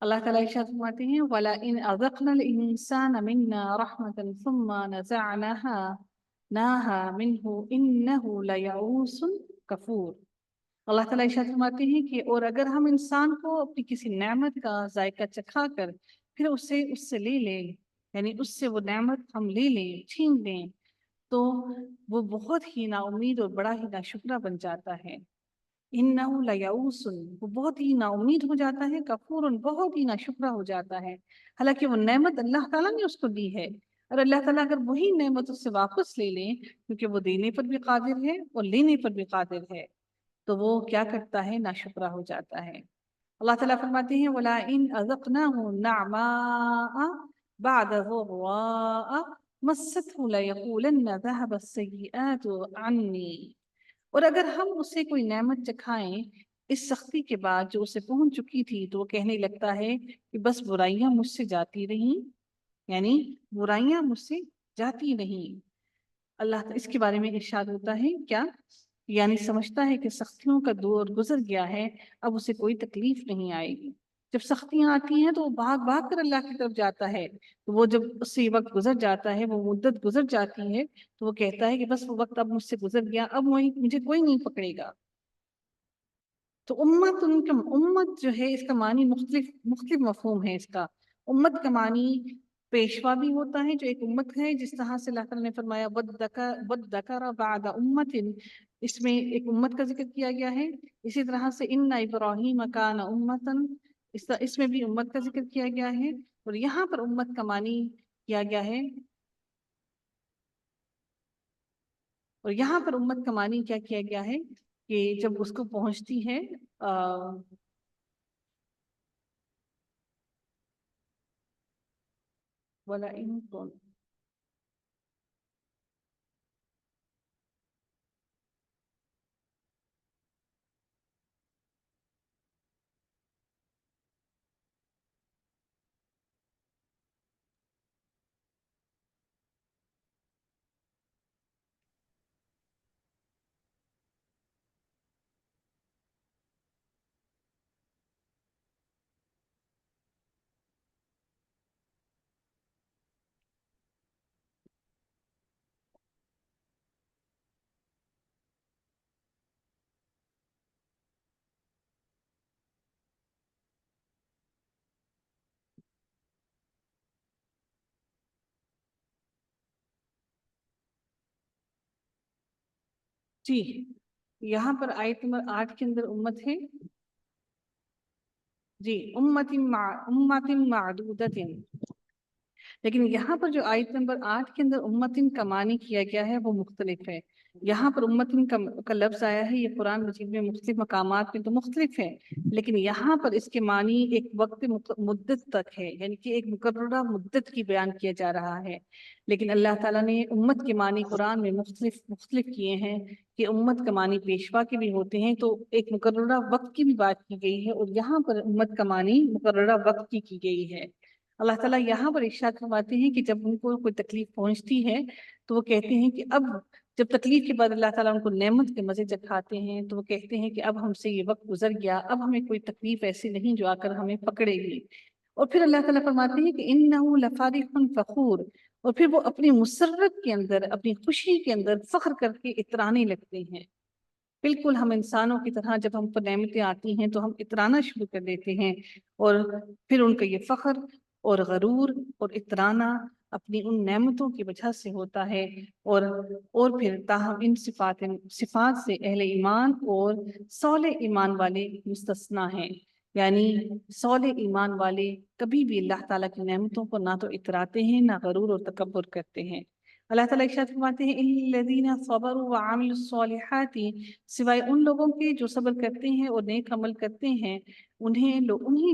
اللہ تعالیٰ ارشاد فرماتے ہیں وَلَئِنْ أَذَقْنَا الْإِنسَانَ مِنَّا رَحْمَةً ثُمَّ نَزَعْنَاهَا مِنْهُ إِنَّهُ لَيَئُوسٌ کفور۔ اللہ تعالیٰ ارشاد فرماتے ہیں کہ اور اگر ہم انسان کو اپنی کسی نعمت کا ذائقہ چکھا کر پھر اس سے لے لیں، یعنی اس سے وہ نعمت ہم لے لیں، چھین لیں، تو وہ بہت ہی نا امید اور بڑا ہی ناشکرہ بن جاتا ہے۔ انہو لیئوس، وہ بہت ہی نا امید ہو جاتا ہے، کفور، بہت ہی ناشکرہ ہو جاتا ہے، حالانکہ وہ نعمت اللہ تعالیٰ نے اس کو دی ہے، اور اللہ تعالیٰ اگر وہی نعمت اس سے واپس لے لیں، کیونکہ وہ دینے پر بھی قادر ہے اور لینے پر بھی قادر ہے، تو وہ کیا کرتا ہے؟ ناشکرہ ہو جاتا ہے۔ اللہ تعالیٰ فرماتے ہیں وَلَئِنْ أَذَقْنَاهُ نَعْمَاءَ بَعْدَ ضَرَّاءَ مَسَّتْهُ لَيَقُولَنَّ ذَهَبَ السَّيِّئَاتُ عَنِّي، اور اگر ہم اسے کوئی نعمت چکھائیں اس سختی کے بعد جو اسے پہنچ چکی تھی، تو وہ کہنے لگتا ہے کہ بس برائیاں مجھ سے جاتی رہیں، یعنی برائیاں مجھ سے جاتی نہیں۔ اللہ اس کے بارے میں ارشاد ہوتا ہے کیا؟ یعنی سمجھتا ہے کہ سختیوں کا دور گزر گیا ہے، اب اسے کوئی تکلیف نہیں آئے گی۔ جب سختیاں آتی ہیں تو وہ بھاگ بھاگ کر اللہ کی طرف جاتا ہے، تو وہ جب اس سے وقت گزر جاتا ہے، وہ مدت گزر جاتی ہے، تو وہ کہتا ہے کہ بس وہ وقت اب مجھ سے گزر گیا، اب مجھے کوئی نہیں پکڑے گا۔ تو امت جو ہے اس کا معنی مختلف مفہوم ہے اس کا۔ امت کا معنی پیشوا بھی ہوتا ہے جو ایک امت ہے، جس طرح سے اللہ تعالیٰ نے فرمایا وَالذَّكَرَ بَعْدَ أُمَّةٍ، اس میں ایک امت کا ذکر کیا گیا ہے۔ اسی طرح سے اِنَّ إِبْرَاهِيمَ كَانَ أُمَّةً، اس میں بھی امت کا ذکر کیا گیا ہے، اور یہاں پر امت کا معنی کیا گیا ہے، اور یہاں پر امت کا معنی کیا کیا گیا ہے کہ جب اس کو پہنچتی ہے وَلَئِن جی، یہاں پر آیت نمبر 8 کے اندر امت ہے، جی، امت معدودت، لیکن یہاں پر جو آیت نمبر 8 کے اندر امتن کا معنی کیا گیا ہے وہ مختلف ہے۔ یہاں پر امتن کا لفظ آیا ہے، یہ قرآن مجید میں مختلف مقامات میں تو مختلف ہے، لیکن یہاں پر اس کے معنی ایک وقت مدت تک ہے، یعنی کہ ایک مقررہ مدت کی بیان کیا جا رہا ہے۔ لیکن اللہ تعالیٰ نے امت کے معنی قرآن میں مختلف کیے ہیں کہ امت کا معنی پیشوا کے بھی ہوتے ہیں، تو ایک مقررہ وقت کی بھی بات کی گئی ہے، اور یہاں پر امت کا معنی مقررہ وقت کی گئی ہے۔ اللہ تعالیٰ یہاں پر ارشاد فرماتے ہیں کہ جب ان کو کوئی تکلیف پہنچتی ہے تو وہ کہتے ہیں کہ اب جب تکلیف کے بعد اللہ تعالیٰ ان کو نعمت کے مزے چکھاتے ہیں تو وہ کہتے ہیں کہ اب ہم سے یہ وقت گزر گیا، اب ہمیں کوئی تکلیف ایسی نہیں جو آ کر ہمیں پکڑے گی۔ اور پھر اللہ تعالیٰ فرماتے ہیں کہ اِنَّهُ لَفَرِحٌ فَخُورٌ، اور پھر وہ اپنی مسرت کے اندر، اپنی خوشی کے اندر فخر کر کے اترانے لگتے ہیں۔ بالکل ہم انسانوں کی طرح جب ہم پر نعمتیں آتی ہیں تو ہم اترانا شروع کر دیتے ہیں، اور پھر ان کا یہ فخر اور غرور اور اترانا اپنی ان نعمتوں کی وجہ سے ہوتا ہے، اور پھر تاہم ان صفات سے اہل ایمان اور صالح ایمان والے مستثنا ہیں، یعنی صالح ایمان والے کبھی بھی اللہ تعالیٰ کی نعمتوں کو نہ تو اتراتے ہیں نہ غرور اور تکبر کرتے ہیں۔ اللہ تعالیٰ ارشاد فرماتے ہیں الذین صبروا وعملوا الصالحات، سوائے ان لوگوں کے جو صبر کرتے ہیں اور نیک عمل کرتے ہیں، انہی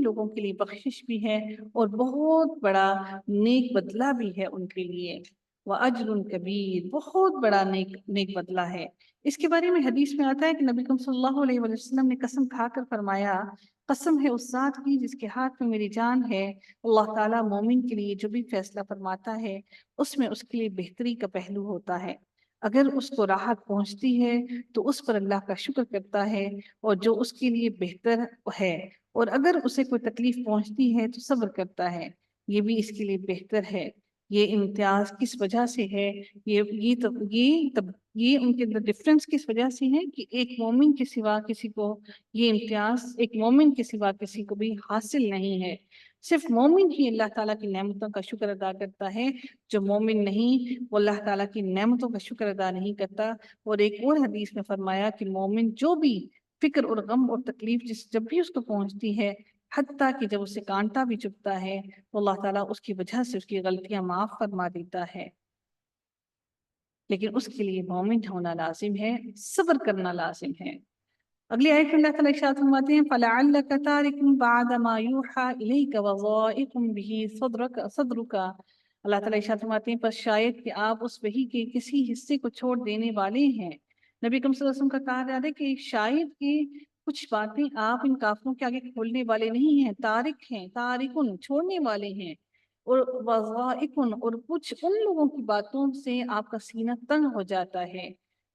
لوگوں کے لیے بخشش بھی ہے اور بہت بڑا نیک بدلہ بھی ہے ان کے لیے، وَأَجْرٌ كَبِيرٌ، بہت بڑا نیک بدلہ ہے۔ اس کے بارے میں حدیث میں آتا ہے کہ نبی صلی اللہ علیہ وسلم نے قسم کھا کر فرمایا، قسم ہے اس ذات کی جس کے ہاتھ میں میری جان ہے، اللہ تعالیٰ مومن کے لیے جو بھی فیصلہ فرماتا ہے اس میں اس کے لیے بہتری کا پہلو ہوتا ہے۔ اگر اس کو راحت پہنچتی ہے تو اس پر اللہ کا شکر کرتا ہے اور جو اس کے لیے بہتر ہے، اور اگر اسے کوئی تکلیف پہنچتی ہے تو صبر کرتا ہے، یہ بھی اس کے لیے بہتر ہے۔ یہ امتیاز کس وجہ سے ہے؟ یہ ان کے اندر ڈفرینس کس وجہ سے ہے کہ ایک مومن کے سوا کسی کو یہ امتیاز، ایک مومن کے سوا کسی کو بھی حاصل نہیں ہے۔ صرف مومن ہی اللہ تعالیٰ کی نعمتوں کا شکر ادا کرتا ہے، جو مومن نہیں وہ اللہ تعالیٰ کی نعمتوں کا شکر ادا نہیں کرتا۔ اور ایک اور حدیث میں فرمایا کہ مومن جو بھی فکر اور غم اور تکلیف جب بھی اس کو پہنچتی ہے، حتیٰ کہ جب اسے کانٹا بھی چبھتا ہے تو اللہ تعالیٰ اس کی وجہ سے اس کی غلطیاں معاف فرما دیتا ہے، لیکن اس کے لیے مومن ہونا لازم ہے، صبر کرنا لازم ہے۔ اگلی آیت میں اللہ تعالیٰ ارشاد فرماتے ہیں فَلَعَلَّكَ تَارِكٌ بَعْدَ مَا يُوحَىٰ إِلَيْكَ وَضَائِقٌ بِهِ صَدْرُكَ۔ اللہ تعالیٰ ارشاد فرماتے ہیں پس شاید کہ آپ اس وحی کے کسی حصے کو چھوڑ دینے والے ہیں۔ نبی اکرم صلی اللہ علیہ وسلم کا کہا جا رہا ہے کہ شاید کہ کچھ باتیں آپ ان کافروں کے آگے کھولنے والے نہیں ہیں، تارک ہیں، تارکن چھوڑنے والے ہیں، اور وضائقن اور کچھ ان لوگوں کی باتوں سے آپ کا سینہ تنگ ہو جاتا ہے،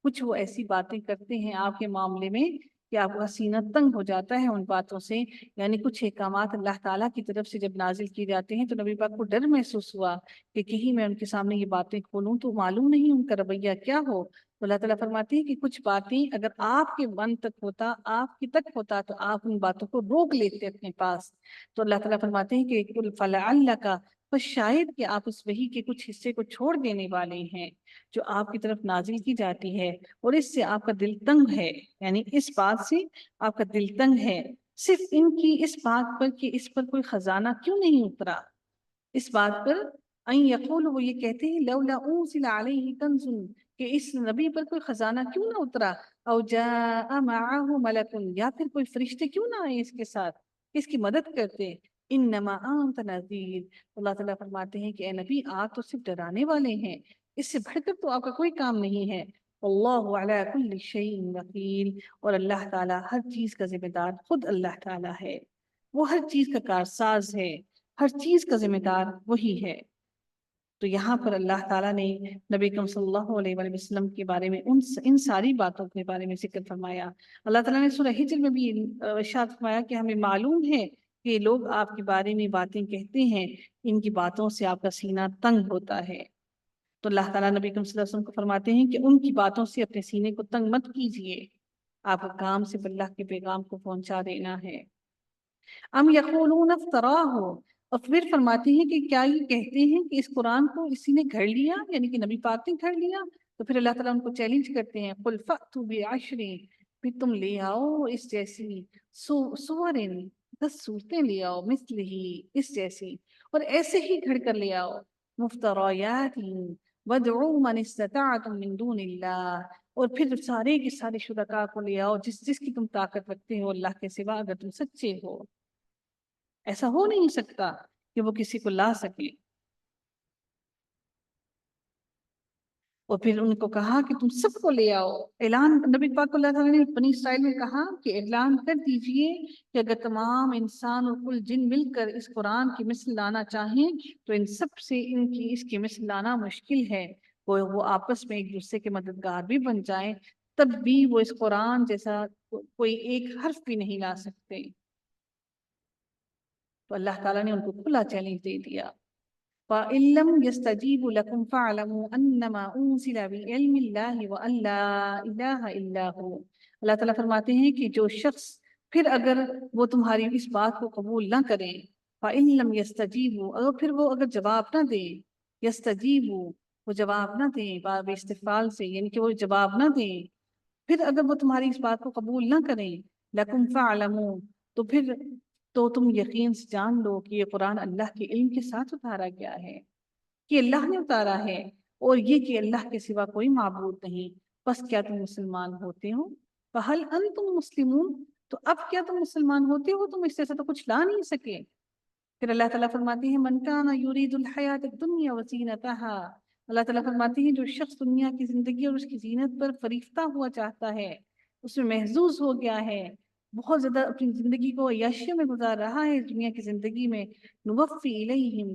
کچھ وہ ایسی باتیں کرتے ہیں آپ کے معاملے میں کہ آپ کا سینہ تنگ ہو جاتا ہے ان باتوں سے۔ یعنی کچھ احکامات اللہ تعالیٰ کی طرف سے جب نازل کیے جاتے ہیں تو نبی پاک کو ڈر محسوس ہوا کہ کہیں میں ان کے سامنے یہ باتیں کھولوں تو معلوم نہیں ان کا رویہ کیا ہو۔ تو اللہ تعالیٰ فرماتے ہیں کہ کچھ باتیں اگر آپ کے من تک ہوتا، آپ کی تک ہوتا تو آپ ان باتوں کو روک لیتے اپنے پاس۔ تو اللہ تعالیٰ فرماتے ہیں کہ قُلْ فَلَعَلَّكَ، بس شاید کہ آپ اس وحی کے کچھ حصے کو چھوڑ دینے والے ہیں جو آپ کی طرف نازل کی جاتی ہے، اور اس سے آپ کا دل تنگ ہے، یعنی اس بات سے آپ کا دل تنگ ہے صرف ان کی اس بات پر کہ اس پر کوئی خزانہ کیوں نہیں اترا، اس بات پر این یقول، وہ یہ کہتے ہیں لولا انزل علیہ کنز، کہ اس نبی پر کوئی خزانہ کیوں نہ اترا، او جاء معہ ملک، یا پھر کوئی فرشتے کیوں نہ آئے اس کے ساتھ اس کی مدد کرتے۔ انما انت نذیر، اللہ تعالیٰ فرماتے ہیں کہ اے نبی آپ تو صرف ڈرانے والے ہیں، اس سے بڑھ کر تو آپ کا کوئی کام نہیں ہے۔ اللہ علی کل شیء وکیل، اور اللہ تعالیٰ ہر چیز کا ذمہ دار خود اللہ تعالیٰ ہے، وہ ہر چیز کا کارساز ہے، ہر چیز کا ذمہ دار وہی ہے۔ تو یہاں پر اللہ تعالیٰ نے نبی اکرم صلی اللہ علیہ وآلہ وسلم کے بارے میں ان ساری باتوں کے بارے میں ذکر فرمایا۔ اللہ تعالیٰ نے سورہ ہجر میں بھی ارشاد فرمایا کہ ہمیں معلوم ہے کہ لوگ آپ کے بارے میں باتیں کہتے ہیں، ان کی باتوں سے آپ کا سینہ تنگ ہوتا ہے۔ تو اللہ تعالیٰ نبی اکرم صلی اللہ علیہ وسلم کو فرماتے ہیں کہ ان کی باتوں سے اپنے سینے کو تنگ مت کیجیے، آپ کا کام صرف اللہ کے پیغام کو پہنچا دینا ہے۔ ام یقولون افتراہ، اور پھر فرماتے ہیں کہ کیا یہ کہتے ہیں کہ اس قرآن کو اسی نے گھڑ لیا، یعنی کہ نبی پاک نے گھڑ لیا؟ تو پھر اللہ تعالیٰ ان کو چیلنج کرتے ہیں قل فأتوا بعشر، پھر تم لے آؤ اس جیسی سورن، 10 صورتیں لے آؤ، مثل ہی اس جیسی، اور ایسے ہی گھڑ کر لے آؤ، مفتریات وادعوا من استطعتم من دون اللہ، اور پھر سارے کے سارے شرکاء کو لے آؤ جس کی تم طاقت رکھتے ہو اللہ کے سوا، اگر تم سچے ہو۔ ایسا ہو نہیں سکتا کہ وہ کسی کو لا سکے۔ اور پھر ان کو کہا کہ تم سب کو لے آؤ، اعلان نبی پاک کو اللہ تعالیٰ نے بنی اسرائیل میں کہا کہ اعلان کر دیجئے کہ اگر تمام انسان اور کل جن مل کر اس قرآن کی مثل لانا چاہیں تو ان سب سے اس کی مثل لانا مشکل ہے، وہ آپس میں ایک دوسرے کے مددگار بھی بن جائیں تب بھی وہ اس قرآن جیسا کوئی ایک حرف بھی نہیں لا سکتے۔ تو اللہ تعالیٰ نے ان کو کھلا چیلنج دے دیا، فَإِن لَّمْ يَسْتَجِيبُوا لَكُمْ فَاعْلَمُوا أَنَّمَا أُنزِلَ بِعِلْمِ اللَّهِ وَأَن لَّا إِلَٰهَ إِلَّا هُوَ۔ اللہ تعالیٰ فرماتے ہیں کہ جو شخص پھر اگر وہ تمہاری اس بات کو قبول نہ کریں، فَإِن لَّمْ يَسْتَجِيبُوا، اگر پھر وہ اگر جواب نہ دیں، يَسْتَجِيبُوا وہ جواب نہ دیں باب استفعال سے، یعنی کہ وہ جواب نہ دیں، پھر اگر وہ تمہاری اس بات کو قبول نہ کریں، لَكُمْ فَاعْلَمُوا تو تم یقین سے جان لو کہ یہ قرآن اللہ کے علم کے ساتھ اتارا گیا ہے، کہ اللہ نے اتارا ہے، اور یہ کہ اللہ کے سوا کوئی معبود نہیں، بس کیا تم مسلمان ہوتے ہو؟ فَهَلْ أَنْتُمْ مُسْلِمُونَ، تو اب کیا تم مسلمان ہوتے ہو؟ تم اس سے تو کچھ لا نہیں سکے۔ پھر اللہ تعالیٰ فرماتے ہیں من کان یرید الحیات الدنیا وزینتها، اللہ تعالیٰ فرماتے ہیں جو شخص دنیا کی زندگی اور اس کی زینت پر فریفتہ ہوا چاہتا ہے، اس میں محظوظ ہو گیا ہے، بہت زیادہ اپنی زندگی کو عیاشیوں میں گزار رہا ہے اس دنیا کی زندگی میں، نوفی الیہم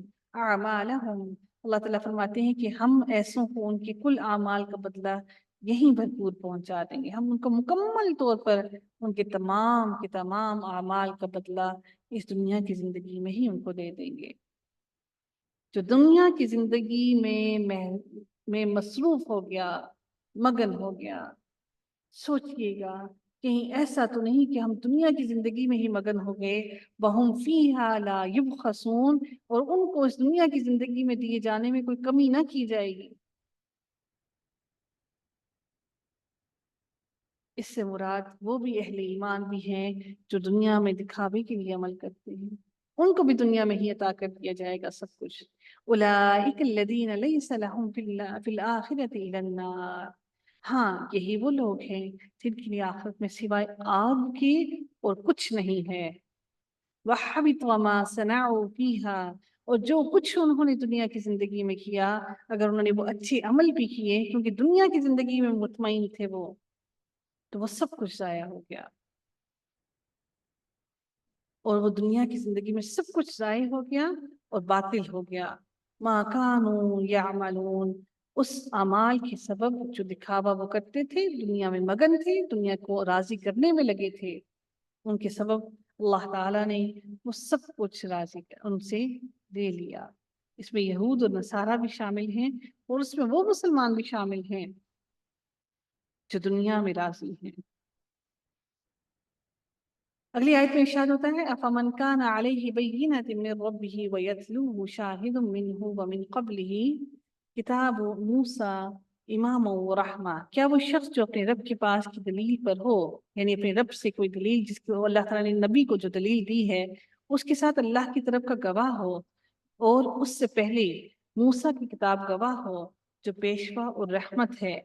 اعمالہم، اللہ تعالیٰ فرماتے ہیں کہ ہم ایسوں کو ان کے کل اعمال کا بدلہ یہیں بھرپور پہنچا دیں گے. ہم ان کو مکمل طور پر ان کے تمام اعمال کا بدلہ اس دنیا کی زندگی میں ہی ان کو دے دیں گے. جو دنیا کی زندگی میں مصروف ہو گیا، مگن ہو گیا، سوچئے گا کہیں ایسا تو نہیں کہ ہم دنیا کی زندگی میں ہی مگن ہو گئے. وَهُمْ فِيهَا لَا يُبْخَسُونَ، اور ان کو اس دنیا کی زندگی میں دیے جانے میں کوئی کمی نہ کی جائے گی. اس سے مراد وہ بھی اہل ایمان بھی ہیں جو دنیا میں دکھاوے کے لیے عمل کرتے ہیں، ان کو بھی دنیا میں ہی عطا کر دیا جائے گا سب کچھ. أُولَٰئِكَ الَّذِينَ لَيْسَ لَهُمْ فِي الْآخِرَةِ إِلَّا النَّارُ. ہاں یہی وہ لوگ ہیں جن کے لیے آخرت میں سوائے آگ کے اور کچھ نہیں ہے. وَحَبِطَ مَا صَنَعُوا فِيهَا، اور جو کچھ انہوں نے دنیا کی زندگی میں کیا، اگر انہوں نے وہ اچھے عمل بھی کیے کیونکہ دنیا کی زندگی میں مطمئن تھے وہ، تو وہ سب کچھ ضائع ہو گیا. اور وہ دنیا کی زندگی میں سب کچھ ضائع ہو گیا اور باطل ہو گیا. مَا كَانُوا يَعْمَلُونَ، اس اعمال کے سبب جو دکھاوا وہ کرتے تھے، دنیا میں مگن تھے، دنیا کو راضی کرنے میں لگے تھے، ان کے سبب اللہ تعالیٰ نے وہ سب کچھ راضی ان سے لے لیا. اس میں یہود اور نصارہ بھی شامل ہیں، اور اس میں وہ مسلمان بھی شامل ہیں جو دنیا میں راضی ہیں. اگلی آیت میں ارشاد ہوتا ہے افمن کان علیہ بینۃ من ربہ ویتلوہ شاہد منہ ومن قبلہ کتاب موسیٰ اماما ورحمہ. کیا وہ شخص جو اپنے رب کے پاس کی دلیل پر ہو، یعنی اپنے رب سے کوئی دلیل جس کو اللہ تعالیٰ نے نبی کو جو دلیل دی ہے اس کے ساتھ اللہ کی طرف کا گواہ ہو، اور اس سے پہلے موسیٰ کی کتاب گواہ ہو جو پیشوا اور رحمت ہے،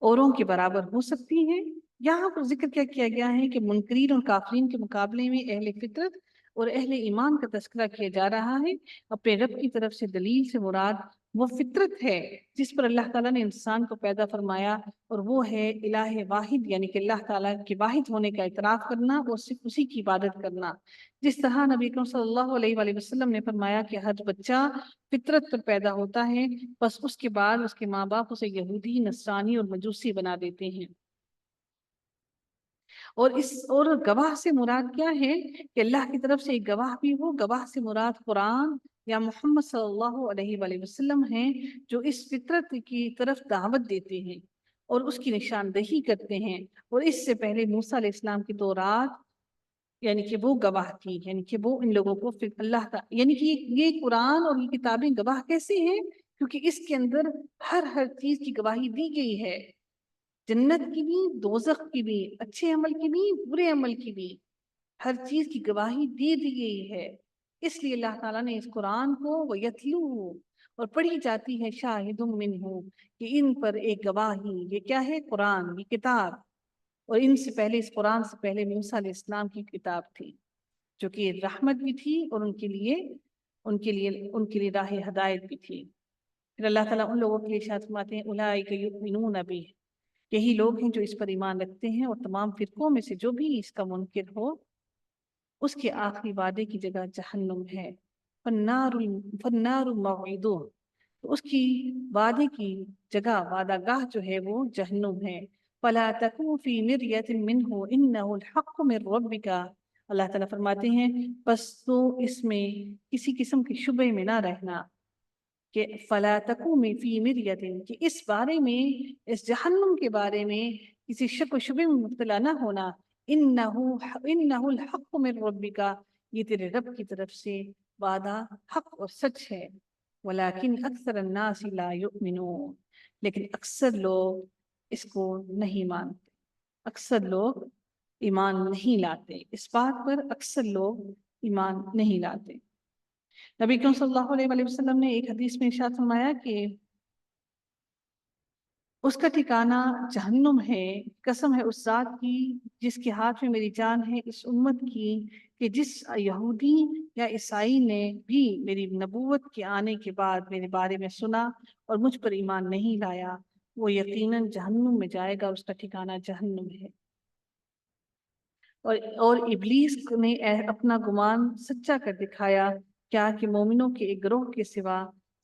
اوروں کے برابر ہو سکتی ہیں؟ یہاں پر ذکر کیا کیا گیا ہے کہ منکرین اور کافرین کے مقابلے میں اہل فطرت اور اہل ایمان کا تذکرہ کیا جا رہا ہے. اپنے رب کی طرف سے دلیل سے مراد وہ فطرت ہے جس پر اللہ تعالیٰ نے انسان کو پیدا فرمایا، اور وہ ہے الہ واحد، یعنی کہ اللہ تعالیٰ کے واحد ہونے کا اعتراف کرنا اور صرف اسی کی عبادت کرنا. جس طرح نبی اکرم صلی اللہ علیہ وآلہ وسلم نے فرمایا کہ ہر بچہ فطرت پر پیدا ہوتا ہے، بس اس کے بعد اس کے ماں باپ اسے یہودی، نصرانی اور مجوسی بنا دیتے ہیں. اور گواہ سے مراد کیا ہے کہ اللہ کی طرف سے ایک گواہ بھی ہو. گواہ سے مراد قرآن یا محمد صلی اللہ علیہ وآلہ وسلم ہیں جو اس فطرت کی طرف دعوت دیتے ہیں اور اس کی نشاندہی کرتے ہیں. اور اس سے پہلے موسیٰ علیہ السلام کی تورات، یعنی کہ وہ گواہ تھی، یعنی کہ وہ ان لوگوں کو اللہ کا، یعنی کہ یہ قرآن اور یہ کتابیں گواہ کیسے ہیں؟ کیونکہ اس کے اندر ہر چیز کی گواہی دی گئی ہے، جنت کی بھی، دوزخ کی بھی، اچھے عمل کی بھی، برے عمل کی بھی، ہر چیز کی گواہی دی گئی ہے. اس لیے اللہ تعالیٰ نے اس قرآن کو وَيَتْلُوهُ اور پڑھی جاتی ہے شاہد منہ، کہ ان پر ایک گواہی، یہ کیا ہے؟ قرآن، یہ کتاب. اور ان سے پہلے، اس قرآن سے پہلے موسیٰ علیہ السلام کی کتاب تھی جو کہ رحمت بھی تھی اور ان کے لیے راہ ہدایت بھی تھی. پھر اللہ تعالیٰ ان لوگوں کے لیے ارشاد فرماتے ہیں اولئک یؤمنون بہ، یہی لوگ ہیں جو اس پر ایمان رکھتے ہیں، اور تمام فرقوں میں سے جو بھی اس کا منکر ہو اس کے آخری وعدے کی جگہ جہنم ہے. فالنار موعدہ، تو اس کی وعدے کی جگہ، وعدہ گاہ جو ہے وہ جہنم ہے. فلا تکو فی مریۃ منہ انہ الحق من ربک، اللہ تعالیٰ فرماتے ہیں بس تو اس میں کسی قسم کے شبہ میں نہ رہنا، کہ فلا تکو فی مریۃ، کہ اس بارے میں، اس جہنم کے بارے میں کسی شک و شبہ میں مبتلا نہ ہونا. انہ الحق من ربک، یہ تیرے رب کی طرف سے وعدہ حق اور سچ ہے. ولیکن اکثر الناس لا یؤمنون، لیکن اکثر لوگ اس کو نہیں مانتے، اکثر لوگ ایمان نہیں لاتے، اس بات پر اکثر لوگ ایمان نہیں لاتے. نبی کریم صلی اللہ علیہ وآلہ وسلم نے ایک حدیث میں ارشاد فرمایا کہ اس کا ٹھکانہ جہنم ہے، قسم ہے اس ذات کی جس کے ہاتھ میں میری جان ہے، اس امت کی، کہ جس یہودی یا عیسائی نے بھی میری نبوت کے آنے کے بعد میرے بارے میں سنا اور مجھ پر ایمان نہیں لایا، وہ یقیناً جہنم میں جائے گا، اس کا ٹھکانہ جہنم ہے. اور ابلیس نے اپنا گمان سچا کر دکھایا، کیا کہ مومنوں کے ایک گروہ کے سوا